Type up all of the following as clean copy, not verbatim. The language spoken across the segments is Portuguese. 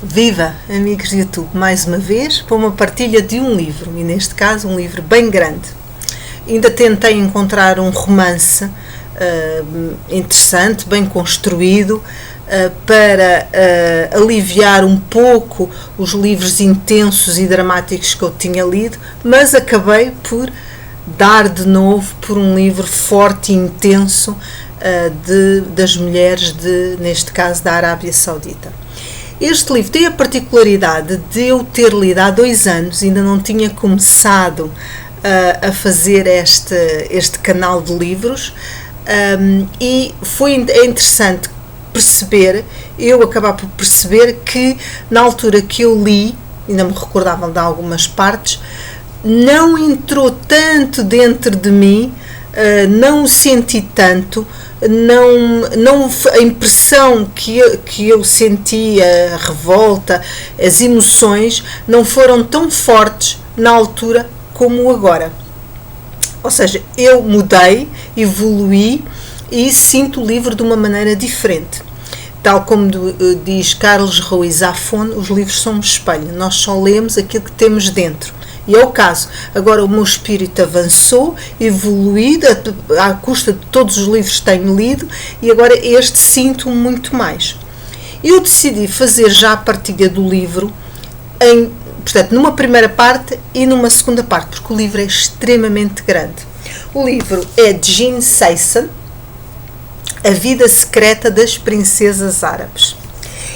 Viva, amigos de YouTube, mais uma vez para uma partilha de um livro, e neste caso um livro bem grande. Ainda tentei encontrar um romance interessante, bem construído, para aliviar um pouco os livros intensos e dramáticos que eu tinha lido, mas acabei por dar de novo por um livro forte e intenso das mulheres, neste caso da Arábia Saudita. Este livro tem a particularidade de eu ter lido há 2 anos, ainda não tinha começado a fazer este canal de livros, e foi interessante perceber, eu acabar por perceber que na altura que eu li, ainda me recordavam de algumas partes, não entrou tanto dentro de mim, não o senti tanto, não a impressão que eu senti, a revolta, as emoções não foram tão fortes na altura como agora. Ou seja, eu mudei, evoluí e sinto o livro de uma maneira diferente. Tal como diz Carlos Ruiz Zafón, os livros são um espelho, nós só lemos aquilo que temos dentro. E é o caso. Agora o meu espírito avançou, evoluí, à custa de todos os livros que tenho lido, e agora este sinto muito mais. Eu decidi fazer já a partilha do livro, portanto, numa primeira parte e numa segunda parte, porque o livro é extremamente grande. O livro é de Jean Sasson, A Vida Secreta das Princesas Árabes.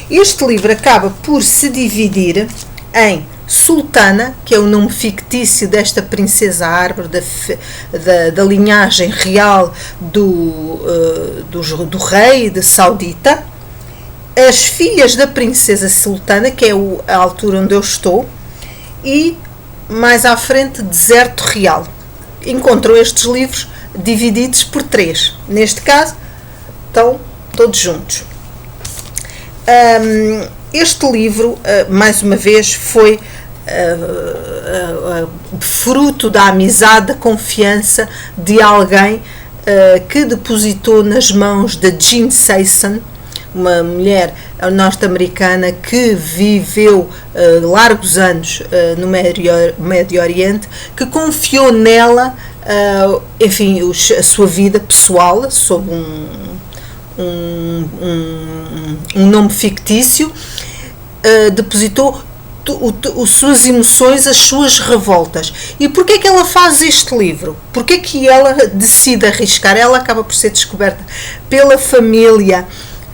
Este livro acaba por se dividir em Sultana, que é o nome fictício desta princesa árabe, da linhagem real do rei de Saudita, as filhas da princesa Sultana, que é a altura onde eu estou, e mais à frente Deserto Real. Encontram estes livros divididos por 3. Neste caso, estão todos juntos. Este livro, mais uma vez, foi fruto da amizade, da confiança de alguém que depositou nas mãos de Jean Sasson, uma mulher norte-americana que viveu largos anos no Médio Oriente, que confiou nela, enfim, a sua vida pessoal, sob um nome fictício, depositou as suas emoções, as suas revoltas. E porquê que ela faz este livro? Porquê que ela decide arriscar? Ela acaba por ser descoberta pela família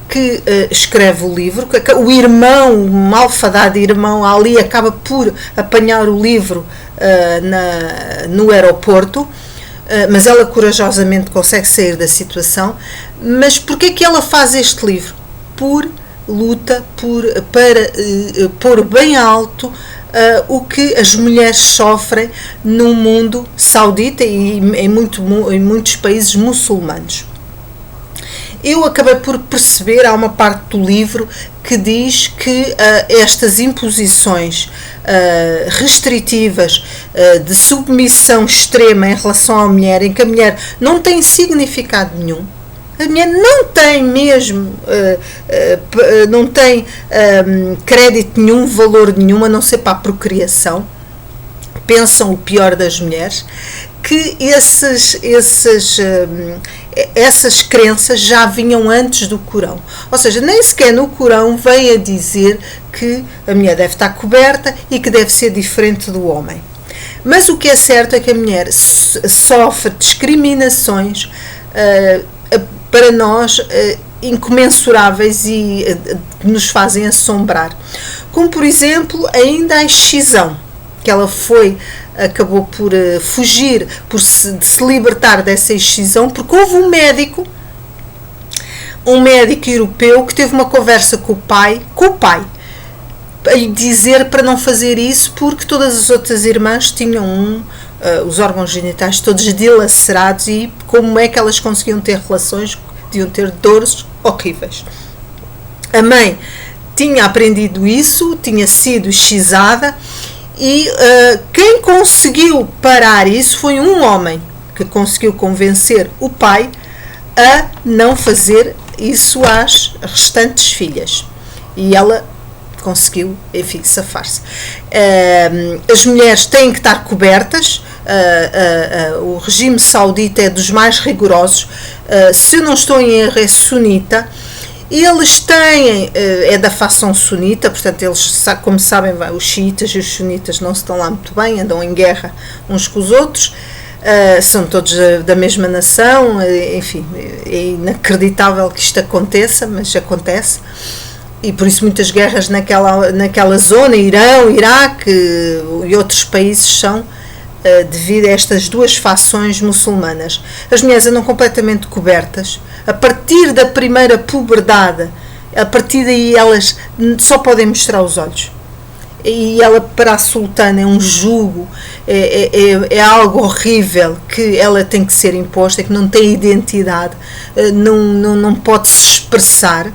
que escreve o livro, o irmão, o malfadado irmão ali, acaba por apanhar o livro no aeroporto, mas ela corajosamente consegue sair da situação. Mas porquê que ela faz este livro? Luta para pôr bem alto o que as mulheres sofrem no mundo saudita e em muitos países muçulmanos. Eu acabei por perceber, há uma parte do livro que diz que estas imposições restritivas de submissão extrema em relação à mulher, em que a mulher não tem significado nenhum, a mulher não tem mesmo, não tem crédito nenhum, valor nenhum, a não ser para a procriação. Pensam o pior das mulheres, que essas crenças já vinham antes do Corão. Ou seja, nem sequer no Corão vem a dizer que a mulher deve estar coberta e que deve ser diferente do homem. Mas o que é certo é que a mulher sofre discriminações para nós incomensuráveis e que nos fazem assombrar. Como, por exemplo, ainda a excisão, que ela acabou por fugir, de se libertar dessa excisão, porque houve um médico europeu que teve uma conversa com o pai, a lhe dizer para não fazer isso, porque todas as outras irmãs tinham os órgãos genitais todos dilacerados, e como é que elas conseguiam ter relações, deviam ter dores horríveis. A mãe tinha aprendido isso, tinha sido excisada, e quem conseguiu parar isso foi um homem que conseguiu convencer o pai a não fazer isso às restantes filhas. E ela conseguiu, enfim, safar-se. As mulheres têm que estar cobertas. O regime saudita é dos mais rigorosos. Se eu não estou em erro, é sunita. Eles têm, é da facção sunita, portanto eles, como sabem, os xiitas e os sunitas não se estão lá muito bem, andam em guerra uns com os outros, são todos da mesma nação, enfim, é inacreditável que isto aconteça, mas acontece, e por isso muitas guerras naquela zona, Irão, Iraque e outros países são devido a estas duas fações muçulmanas. As mulheres andam completamente cobertas. A partir da primeira puberdade, a partir daí elas só podem mostrar os olhos. E ela, para a sultana, é um jugo, é algo horrível que ela tem que ser imposta, que não tem identidade, não pode se expressar.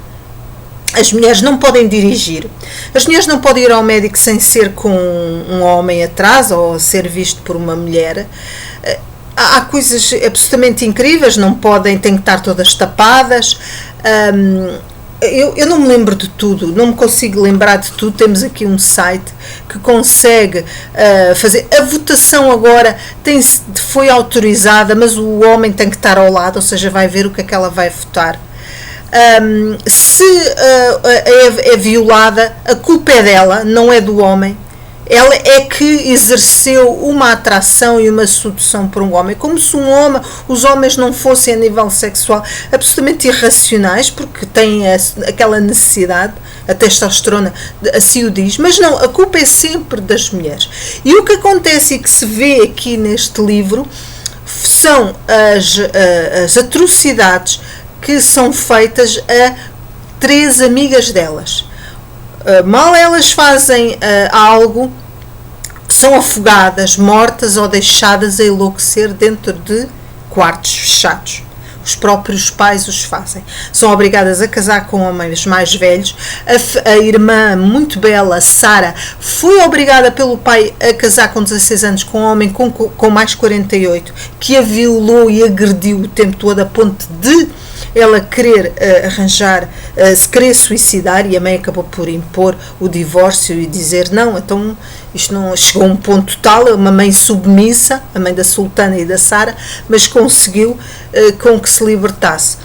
As mulheres não podem dirigir. As mulheres não podem ir ao médico sem ser com um homem atrás ou ser visto por uma mulher. Há coisas absolutamente incríveis, não podem, têm que estar todas tapadas. Eu não me lembro de tudo, não me consigo lembrar de tudo. Temos aqui um site que consegue fazer. A votação agora foi autorizada, mas o homem tem que estar ao lado, ou seja, vai ver o que é que ela vai votar. Se é violada, a culpa é dela, não é do homem. Ela é que exerceu uma atração e uma sedução por um homem, como se os homens não fossem a nível sexual absolutamente irracionais, porque têm aquela necessidade, a testosterona assim o diz, mas não, a culpa é sempre das mulheres. E o que acontece e que se vê aqui neste livro são as atrocidades que são feitas a 3 amigas delas. Mal elas fazem algo, são afogadas, mortas ou deixadas a enlouquecer dentro de quartos fechados. Os próprios pais os fazem. São obrigadas a casar com homens mais velhos. A irmã muito bela, Sara, foi obrigada pelo pai a casar com 16 anos com um homem com mais 48, que a violou e agrediu o tempo todo a ponto de ela querer se querer suicidar, e a mãe acabou por impor o divórcio e dizer não, então isto não chegou a um ponto tal, uma mãe submissa, a mãe da sultana e da Sara, mas conseguiu com que se libertasse.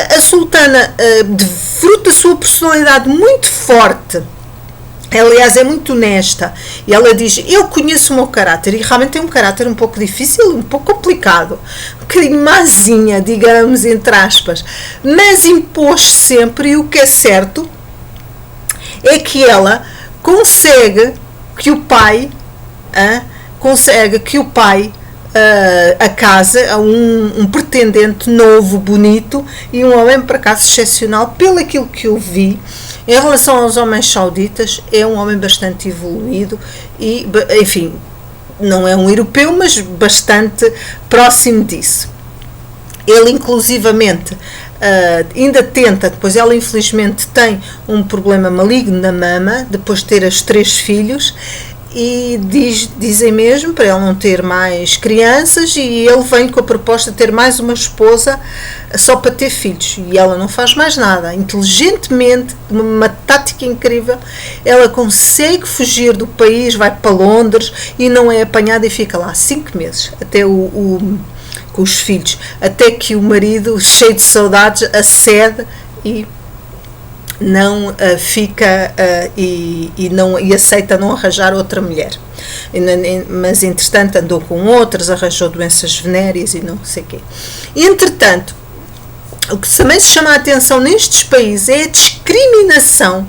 A sultana, fruto da sua personalidade muito forte, aliás é muito honesta, e ela diz, eu conheço o meu caráter, e realmente tem um caráter um pouco difícil, um pouco complicado, um bocadinho mazinha, digamos, entre aspas, mas impôs sempre, e o que é certo é que ela consegue que o pai a casa a um pretendente novo, bonito, e um homem, por acaso, excepcional, pelo aquilo que eu vi. Em relação aos homens sauditas, é um homem bastante evoluído e, enfim, não é um europeu, mas bastante próximo disso. Ele, inclusivamente, ainda tenta, depois ela infelizmente tem um problema maligno na mama, depois de ter os 3 filhos, e dizem mesmo para ele não ter mais crianças, e ele vem com a proposta de ter mais uma esposa só para ter filhos, e ela não faz mais nada. Inteligentemente, uma tática incrível, ela consegue fugir do país, vai para Londres e não é apanhada, e fica lá 5 meses até com os filhos, até que o marido, cheio de saudades, acede e não fica e aceita não arranjar outra mulher. Mas entretanto andou com outras, arranjou doenças venéreas e não sei o quê. Entretanto, o que também se chama a atenção nestes países é a discriminação.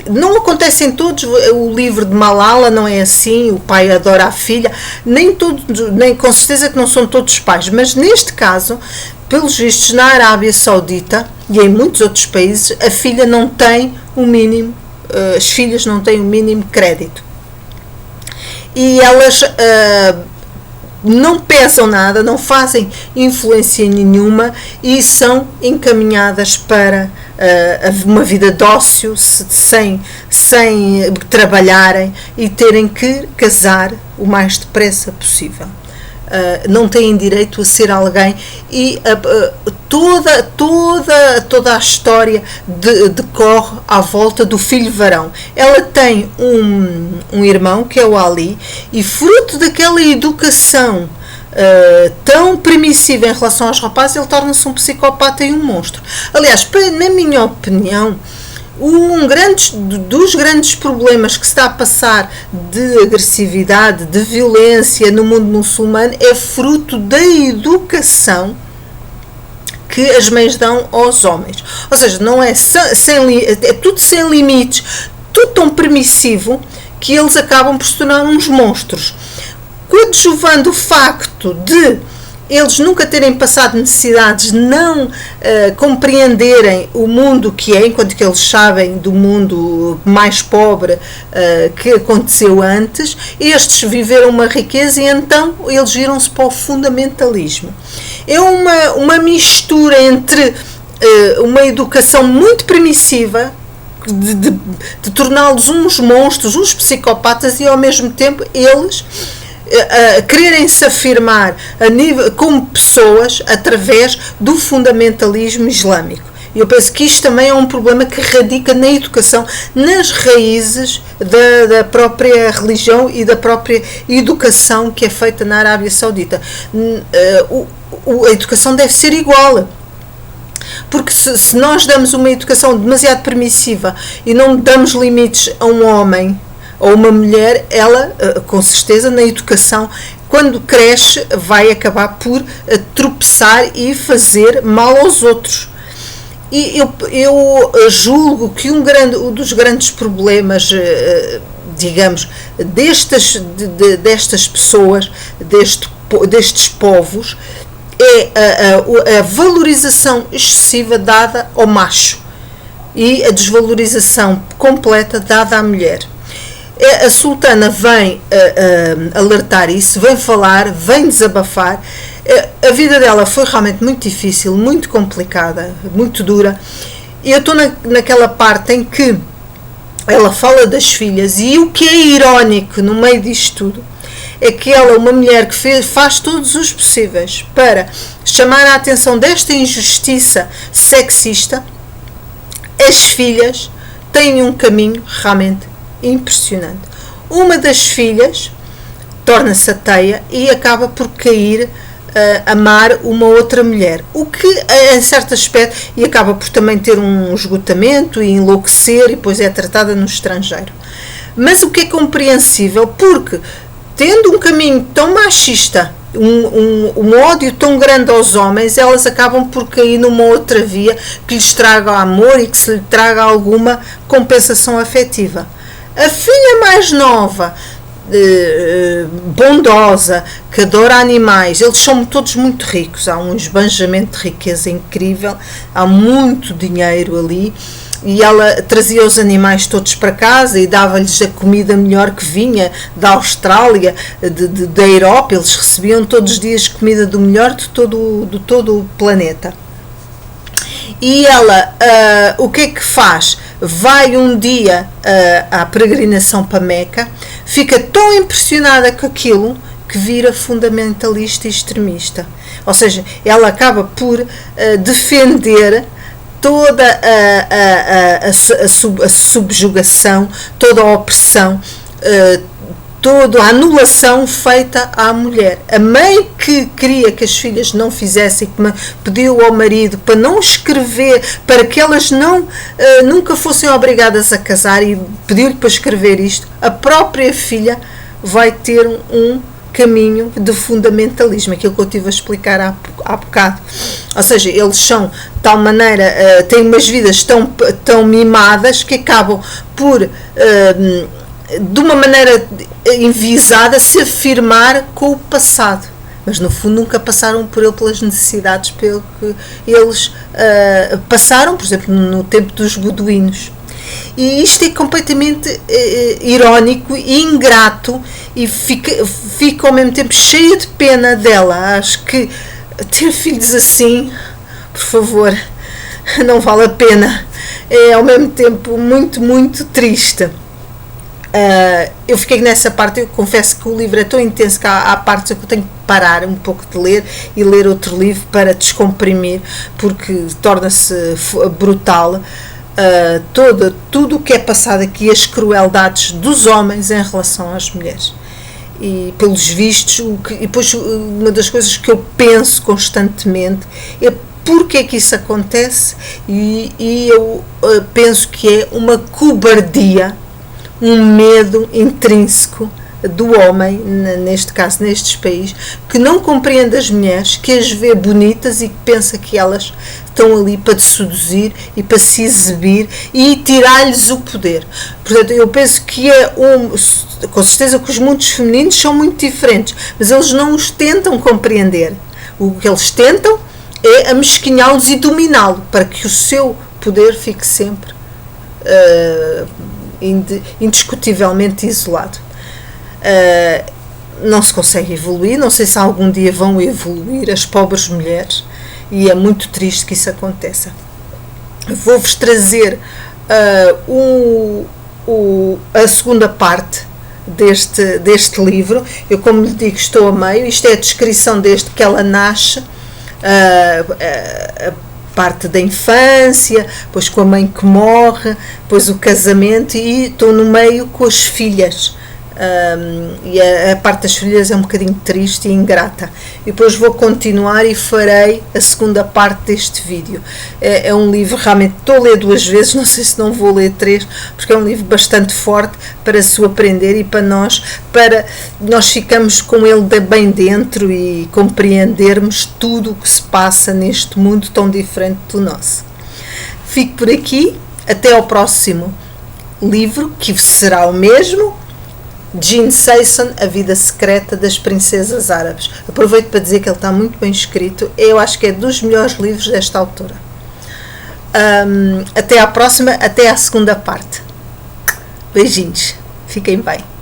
Não acontece em todos. O livro de Malala não é assim, o pai adora a filha, nem com certeza que não são todos os pais, mas neste caso, pelos vistos, na Arábia Saudita e em muitos outros países, a filha não tem o mínimo, as filhas não têm o mínimo crédito, e elas não pesam nada, não fazem influência nenhuma e são encaminhadas para uma vida de ócio, sem trabalharem e terem que casar o mais depressa possível. não têm direito a ser alguém, e toda a história decorre à volta do filho varão. Ela tem um irmão, que é o Ali, e fruto daquela educação tão permissiva em relação aos rapazes, ele torna-se um psicopata e um monstro. Aliás, na minha opinião, dos grandes problemas que se está a passar de agressividade, de violência no mundo muçulmano é fruto da educação que as mães dão aos homens. Ou seja, não é tudo sem limites, tudo tão permissivo que eles acabam por se tornar uns monstros. Coadjuvando o facto de eles nunca terem passado necessidades, não compreenderem o mundo que é, enquanto que eles sabem do mundo mais pobre que aconteceu antes, estes viveram uma riqueza e então eles viram-se para o fundamentalismo. É uma mistura entre uma educação muito permissiva, de torná-los uns monstros, uns psicopatas, e ao mesmo tempo eles quererem-se afirmar como pessoas através do fundamentalismo islâmico. Eu penso que isto também é um problema que radica na educação, nas raízes da própria religião e da própria educação que é feita na Arábia Saudita. A educação deve ser igual. Porque se nós damos uma educação demasiado permissiva e não damos limites a um homem ou uma mulher, ela, com certeza, na educação, quando cresce, vai acabar por tropeçar e fazer mal aos outros. E eu julgo que um dos grandes problemas, digamos, destas pessoas, destes povos, é a valorização excessiva dada ao macho e a desvalorização completa dada à mulher. A sultana vem alertar isso, vem falar, vem desabafar. A vida dela foi realmente muito difícil, muito complicada, muito dura. E eu estou naquela parte em que ela fala das filhas, e o que é irónico no meio disto tudo é que ela é uma mulher que faz todos os possíveis para chamar a atenção desta injustiça sexista. As filhas têm um caminho realmente impressionante. Uma das filhas torna-se ateia e acaba por cair a amar uma outra mulher, o que em certo aspecto, e acaba por também ter um esgotamento e enlouquecer, e depois é tratada no estrangeiro. Mas o que é compreensível, porque tendo um caminho tão machista, um ódio tão grande aos homens, elas acabam por cair numa outra via que lhes traga amor e que se lhe traga alguma compensação afetiva. A filha mais nova, bondosa, que adora animais, eles são todos muito ricos, há um esbanjamento de riqueza incrível, há muito dinheiro ali, e ela trazia os animais todos para casa e dava-lhes a comida melhor que vinha da Austrália, da Europa. Eles recebiam todos os dias comida do melhor de todo o planeta. E ela, o que é que faz? Vai um dia à peregrinação para Meca, fica tão impressionada com aquilo que vira fundamentalista e extremista. Ou seja, ela acaba por defender toda a subjugação, toda a opressão, toda a anulação feita à mulher. A mãe que queria que as filhas não fizessem, que pediu ao marido para não escrever, para que elas nunca fossem obrigadas a casar, e pediu-lhe para escrever isto, a própria filha vai ter um caminho de fundamentalismo, aquilo que eu estive a explicar há bocado. Ou seja, eles são de tal maneira, têm umas vidas tão mimadas que acabam por, de uma maneira enviesada, se afirmar com o passado. Mas no fundo nunca passaram pelas necessidades pelo que eles passaram, por exemplo, no tempo dos beduínos. E isto é completamente irónico e ingrato, e fica ao mesmo tempo cheia de pena dela. Acho que ter filhos assim, por favor, não vale a pena. É ao mesmo tempo muito, muito triste. Eu fiquei nessa parte. Eu confesso que o livro é tão intenso que há partes que eu tenho que parar um pouco de ler e ler outro livro para descomprimir, porque torna-se brutal. Tudo o que é passado aqui, as crueldades dos homens em relação às mulheres. E pelos vistos, e depois uma das coisas que eu penso constantemente é porque é que isso acontece, e eu penso que é uma cobardia, um medo intrínseco do homem, neste caso nestes países, que não compreende as mulheres, que as vê bonitas e que pensa que elas estão ali para te seduzir e para se exibir e tirar-lhes o poder. Portanto, eu penso que com certeza que os mundos femininos são muito diferentes, mas eles não os tentam compreender. O que eles tentam é amesquinhá-los e dominá-lo, para que o seu poder fique sempre indiscutivelmente isolado. Não se consegue evoluir. Não sei se algum dia vão evoluir as pobres mulheres, e é muito triste que isso aconteça. Vou-vos trazer a segunda parte deste livro. Eu, como lhe digo, estou a meio. Isto é a descrição desde que ela nasce, a parte da infância, depois com a mãe que morre, depois o casamento, e estou no meio com as filhas. E a parte das filhas é um bocadinho triste e ingrata. E depois vou continuar e farei a segunda parte deste vídeo. É um livro, realmente estou a ler 2 vezes, não sei se não vou ler 3, porque é um livro bastante forte para se aprender e para nós ficamos com ele bem dentro e compreendermos tudo o que se passa neste mundo tão diferente do nosso. Fico por aqui, até ao próximo livro, que será o mesmo. Jean Sasson, A Vida Secreta das Princesas Árabes. Aproveito para dizer que ele está muito bem escrito. Eu acho que é dos melhores livros desta autora. Até à próxima, até à segunda parte. Beijinhos. Fiquem bem.